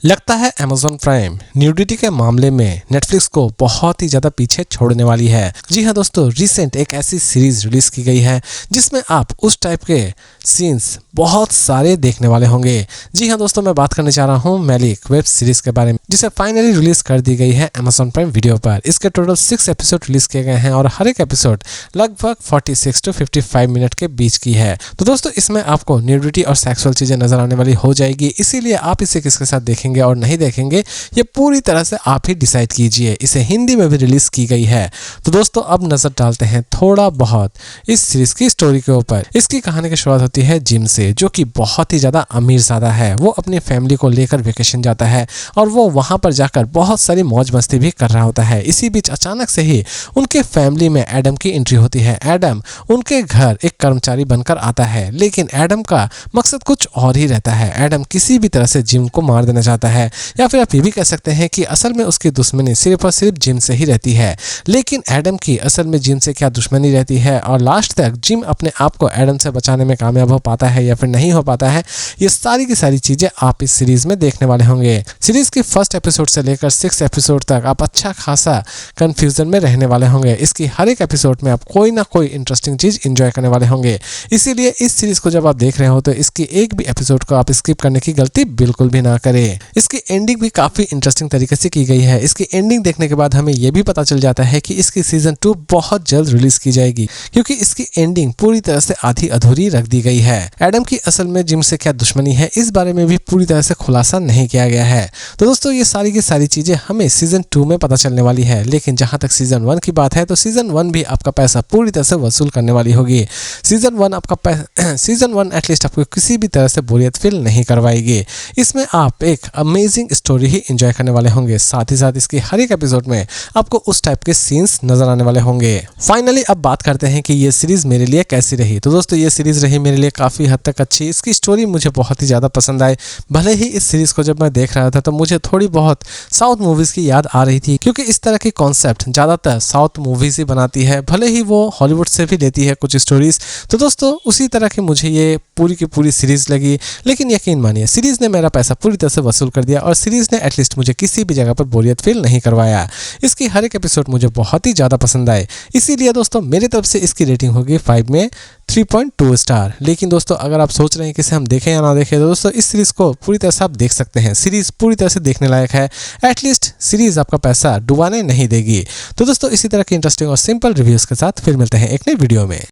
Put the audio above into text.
लगता है Amazon prime nudity के मामले में नेटफ्लिक्स को बहुत ही ज़्यादा पीछे छोड़ने वाली है। जी हाँ दोस्तों, रिसेंट एक ऐसी सीरीज रिलीज की गई है जिसमें आप उस टाइप के सीन्स बहुत सारे देखने वाले होंगे। जी हाँ दोस्तों, मैं बात करने जा रहा हूँ मैलिक वेब सीरीज के बारे में, जिसे फाइनली रिलीज कर दी गई है अमेज़न प्राइम वीडियो पर। इसके टोटल 6 एपिसोड रिलीज किए गए हैं और हर एक एपिसोड लगभग 46 to 55 मिनट के बीच की है। तो दोस्तों, इसमें आपको न्यूडिटी और सेक्सुअल चीजें नजर आने वाली हो जाएगी, इसीलिए आप इसे किसके साथ देखेंगे और नहीं देखेंगे ये पूरी तरह से आप ही डिसाइड कीजिए। इसे हिंदी में भी रिलीज की गई है। तो दोस्तों, अब नजर डालते हैं थोड़ा बहुत इस सीरीज की स्टोरी के ऊपर। इसकी कहानी की शुरुआत होती है जिम से, जो कि बहुत ही ज्यादा अमीरज़ादा है। वो अपनी फैमिली को लेकर वेकेशन जाता है और वो वहां पर जाकर बहुत सारी मौज मस्ती भी कर रहा होता है। इसी बीच अचानक से ही उनके फैमिली में एडम की एंट्री होती है। एडम उनके घर एक कर्मचारी बनकर आता है, लेकिन एडम का मकसद कुछ और ही रहता है। एडम किसी भी तरह से जिम को मार देना चाहता है, या फिर आप ये भी कह सकते हैं कि असल में उसकी दुश्मनी सिर्फ और सिर्फ जिम से ही रहती है। लेकिन एडम की असल में जिम से क्या दुश्मनी रहती है और लास्ट तक जिम अपने आप को एडम से बचाने में कामयाब हो पाता है या फिर नहीं हो पाता है, ये सारी की सारी चीजें आप इस सीरीज में देखने वाले होंगे। सीरीज की फर्स्ट एपिसोड से लेकर 6 एपिसोड तक आप अच्छा खासा कंफ्यूजन में रहने वाले होंगे। इसकी हर एक एपिसोड में आप कोई ना कोई इंटरेस्टिंग चीज एंजॉय करने वाले होंगे। इसीलिए इस सीरीज को जब आप देख रहे हो तो इसकी एक भी एपिसोड को आप स्किप करने की गलती बिल्कुल भी ना करें। इसकी एंडिंग भी काफी इंटरेस्टिंग तरीके से की गई है। इसकी एंडिंग देखने के बाद हमें यह भी पता चल जाता है कि इसकी सीजन 2 बहुत जल्द रिलीज की जाएगी, क्योंकि इसकी एंडिंग पूरी तरह से आधी अधूरी रख दी गई है। एडम की असल में जिम से क्या दुश्मनी है, इस बारे में भी पूरी तरह से खुलासा नहीं किया गया है। तो दोस्तों, ये सारी की सारी चीजें हमें सीजन 2 में पता चलने वाली है। लेकिन जहां तक सीजन 1 की बात है तो सीजन 1 भी आपका पैसा पूरी तरह से वसूल करने वाली होगी। सीजन 1 एटलीस्ट आपको किसी भी तरह से बोरियत फील नहीं करवाएगी। इसमें आप एक अमेजिंग स्टोरी ही एंजॉय करने वाले होंगे। साथ ही साथ इसकी हर एक एपिसोड में आपको उस टाइप के सीन्स नजर आने वाले होंगे। फाइनली अब बात करते हैं कि ये सीरीज मेरे लिए कैसी रही। तो दोस्तों, ये सीरीज रही मेरे लिए काफी हद तक अच्छी। इसकी स्टोरी मुझे बहुत ही ज्यादा पसंद आई। भले ही इस सीरीज को जब मैं देख रहा था तो मुझे थोड़ी बहुत साउथ मूवीज की याद आ रही थी, क्योंकि इस तरह की कॉन्सेप्ट ज्यादातर साउथ मूवीज ही बनाती है, भले ही वो हॉलीवुड से भी लेती है कुछ स्टोरीज। तो दोस्तों, उसी तरह की मुझे ये पूरी की पूरी सीरीज लगी। लेकिन यकीन मानिए, सीरीज ने मेरा पैसा पूरी तरह से वसूल कर दिया और सीरीज ने एटलीस्ट मुझे किसी भी जगह पर बोरियत फील नहीं करवाया। इसकी हर एक एपिसोड मुझे बहुत ही ज्यादा पसंद आए। इसीलिए दोस्तों, मेरी तरफ से इसकी रेटिंग होगी 5 में 3.2 स्टार। लेकिन दोस्तों, अगर आप सोच रहे हैं कि इसे हम देखें या ना देखें, तो दोस्तों इस सीरीज को पूरी तरह से आप देख सकते हैं। सीरीज पूरी तरह से देखने लायक है। एटलीस्ट सीरीज आपका पैसा डुबाने नहीं देगी। तो दोस्तों, इसी तरह की इंटरेस्टिंग और सिंपल रिव्यूज के साथ फिर मिलते हैं एक नई वीडियो में।